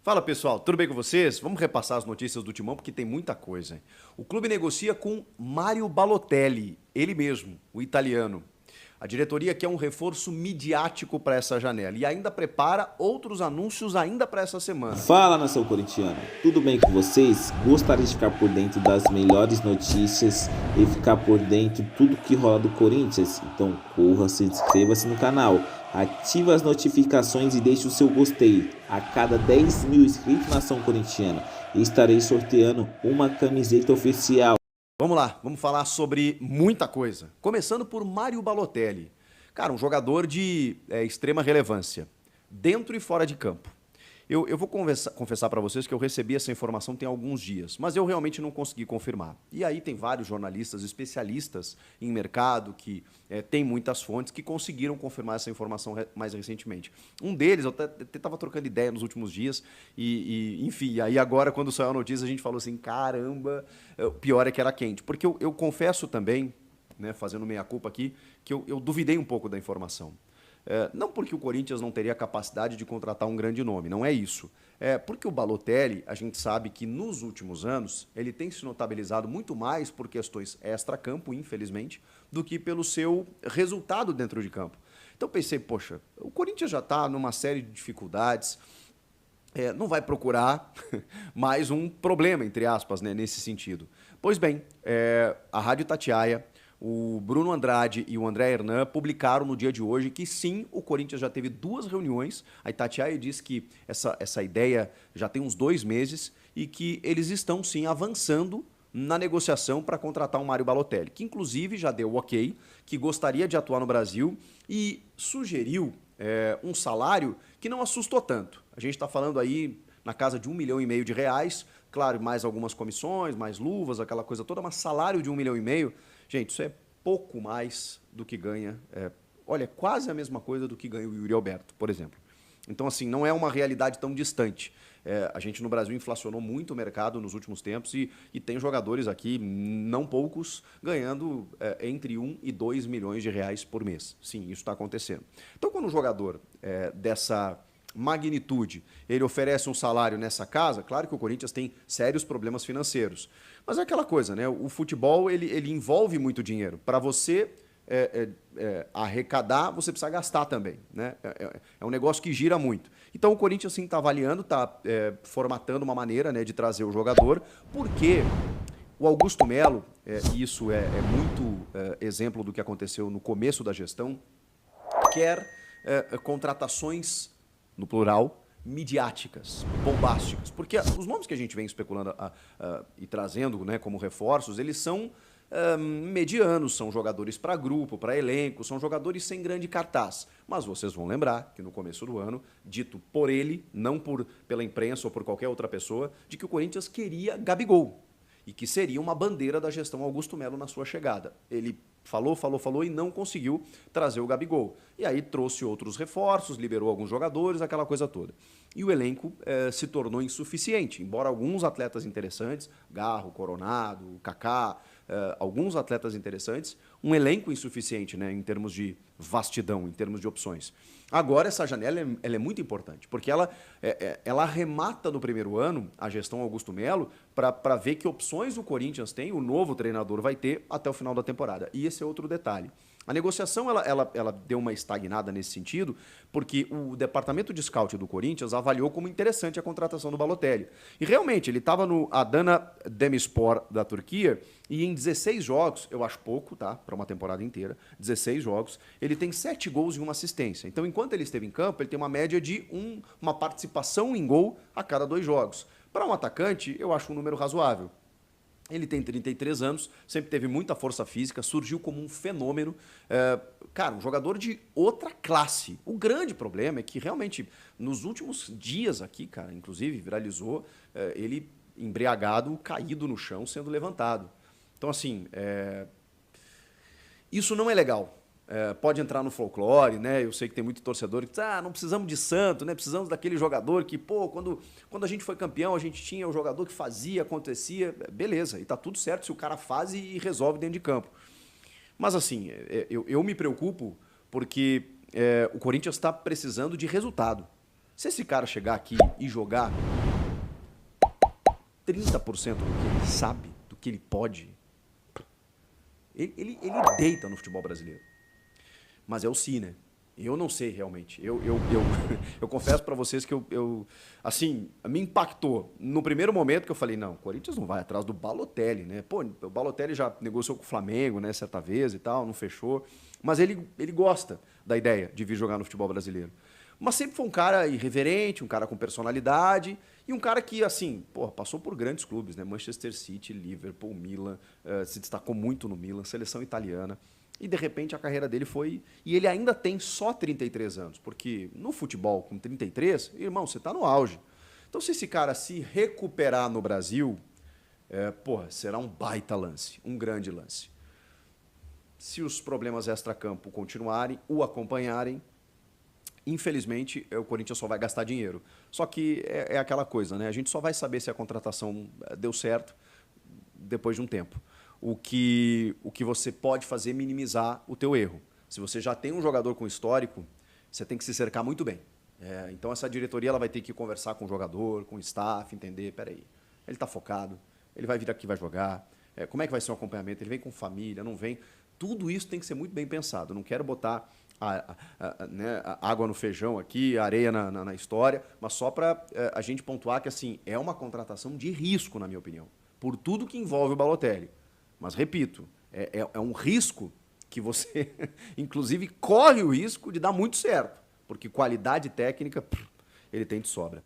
Fala pessoal, tudo bem com vocês? Vamos repassar as notícias do Timão porque tem muita coisa. O clube negocia com Mario Balotelli, ele mesmo, o italiano. A diretoria quer um reforço midiático para essa janela e ainda prepara outros anúncios ainda para essa semana. Fala, nação corintiana, tudo bem com vocês? Gostaria de ficar por dentro das melhores notícias e ficar por dentro de tudo que rola do Corinthians? Então corra, se inscreva-se no canal, ative as notificações e deixe o seu gostei. A cada 10 mil inscritos, nação corintiana, estarei sorteando uma camiseta oficial. Vamos lá, vamos falar sobre muita coisa. Começando por Mario Balotelli. Cara, um jogador de extrema relevância, dentro e fora de campo. Eu vou confessar para vocês que eu recebi essa informação tem alguns dias, mas eu realmente não consegui confirmar. E aí tem vários jornalistas especialistas em mercado que tem muitas fontes que conseguiram confirmar essa informação mais recentemente. Um deles, eu até estava trocando ideia nos últimos dias enfim, aí agora quando saiu a notícia a gente falou assim, caramba, o pior é que era quente. Porque eu confesso também, né, fazendo meia-culpa aqui, que eu duvidei um pouco da informação. Não porque o Corinthians não teria capacidade de contratar um grande nome, não é isso. Porque o Balotelli, a gente sabe que nos últimos anos, ele tem se notabilizado muito mais por questões extra-campo, infelizmente, do que pelo seu resultado dentro de campo. Então pensei, poxa, o Corinthians já está numa série de dificuldades, não vai procurar mais um problema, entre aspas, né, nesse sentido. Pois bem, a Rádio Itatiaia, o Bruno Andrade e o André Hernan publicaram no dia de hoje que sim, o Corinthians já teve 2 reuniões. A Itatiaia diz que essa ideia já tem uns 2 meses e que eles estão sim avançando na negociação para contratar o Mário Balotelli, que inclusive já deu ok, que gostaria de atuar no Brasil e sugeriu um salário que não assustou tanto. A gente está falando aí na casa de R$ 1,5 milhão, claro, mais algumas comissões, mais luvas, aquela coisa toda, mas salário de R$ 1,5 milhão. Gente, isso é pouco mais do que ganha. Olha, quase a mesma coisa do que ganha o Yuri Alberto, por exemplo. Então, assim, não é uma realidade tão distante. A gente no Brasil inflacionou muito o mercado nos últimos tempos e tem jogadores aqui, não poucos, ganhando entre 1 e 2 milhões de reais por mês. Sim, isso está acontecendo. Então, quando um jogador dessa magnitude, ele oferece um salário nessa casa, claro que o Corinthians tem sérios problemas financeiros. Mas é aquela coisa, né? O futebol ele envolve muito dinheiro. Para você arrecadar, você precisa gastar também, né? É um negócio que gira muito. Então o Corinthians sim está avaliando, está formatando uma maneira, né, de trazer o jogador, porque o Augusto Melo, e isso é muito exemplo do que aconteceu no começo da gestão, quer contratações, no plural, midiáticas, bombásticas. Porque os nomes que a gente vem especulando e trazendo, né, como reforços, eles são medianos, são jogadores para grupo, para elenco, são jogadores sem grande cartaz. Mas vocês vão lembrar que no começo do ano, dito por ele, não pela imprensa ou por qualquer outra pessoa, de que o Corinthians queria Gabigol e que seria uma bandeira da gestão Augusto Melo na sua chegada. Ele falou e não conseguiu trazer o Gabigol. E aí trouxe outros reforços, liberou alguns jogadores, aquela coisa toda. E o elenco se tornou insuficiente, embora alguns atletas interessantes, Garro, Coronado, Kaká, alguns atletas interessantes, um elenco insuficiente, né, em termos de vastidão, em termos de opções. Agora, essa janela ela é muito importante, porque ela arremata no primeiro ano, a gestão Augusto Melo, para ver que opções o Corinthians tem, o novo treinador vai ter até o final da temporada. E esse é outro detalhe. A negociação ela deu uma estagnada nesse sentido, porque o departamento de scout do Corinthians avaliou como interessante a contratação do Balotelli. E realmente, ele estava no Adana Demirspor da Turquia e em 16 jogos, eu acho pouco, tá? Para uma temporada inteira, 16 jogos, ele tem 7 gols e 1 assistência. Então, enquanto ele esteve em campo, ele tem uma média de uma participação em gol a cada 2 jogos. Para um atacante, eu acho um número razoável. Ele tem 33 anos, sempre teve muita força física, surgiu como um fenômeno. Cara, um jogador de outra classe. O grande problema é que realmente, nos últimos dias aqui, cara, inclusive viralizou, ele embriagado, caído no chão, sendo levantado. Então, assim, isso não é legal. Pode entrar no folclore, né? Eu sei que tem muito torcedor que diz, não precisamos de santo, né? Precisamos daquele jogador que, pô, quando a gente foi campeão, a gente tinha o jogador que fazia, acontecia, beleza, e tá tudo certo se o cara faz e resolve dentro de campo. Mas assim, eu me preocupo porque o Corinthians está precisando de resultado. Se esse cara chegar aqui e jogar 30% do que ele sabe, do que ele pode, ele deita no futebol brasileiro. Mas é o si, né? Eu não sei realmente. Eu confesso para vocês que assim, me impactou. No primeiro momento que eu falei, não, o Corinthians não vai atrás do Balotelli, né? Pô, o Balotelli já negociou com o Flamengo, né, certa vez e tal, não fechou. Mas ele gosta da ideia de vir jogar no futebol brasileiro. Mas sempre foi um cara irreverente, um cara com personalidade e um cara que, assim, pô, passou por grandes clubes, né? Manchester City, Liverpool, Milan, se destacou muito no Milan, seleção italiana. E de repente a carreira dele foi. E ele ainda tem só 33 anos, porque no futebol, com 33, irmão, você está no auge. Então, se esse cara se recuperar no Brasil, porra, será um baita lance, um grande lance. Se os problemas extracampo continuarem, o acompanharem, infelizmente, o Corinthians só vai gastar dinheiro. Só que é aquela coisa, né? A gente só vai saber se a contratação deu certo depois de um tempo. O que você pode fazer é minimizar o teu erro. Se você já tem um jogador com histórico, você tem que se cercar muito bem. Então essa diretoria ela vai ter que conversar com o jogador, com o staff, entender, peraí, ele está focado, ele vai vir aqui, vai jogar, como é que vai ser o acompanhamento, ele vem com família, não vem. Tudo isso tem que ser muito bem pensado. Eu não quero botar né, água no feijão aqui, areia na história, mas só para a gente pontuar que assim, é uma contratação de risco, na minha opinião, por tudo que envolve o Balotelli. Mas, repito, é um risco que você, inclusive, corre o risco de dar muito certo, porque qualidade técnica ele tem de sobra.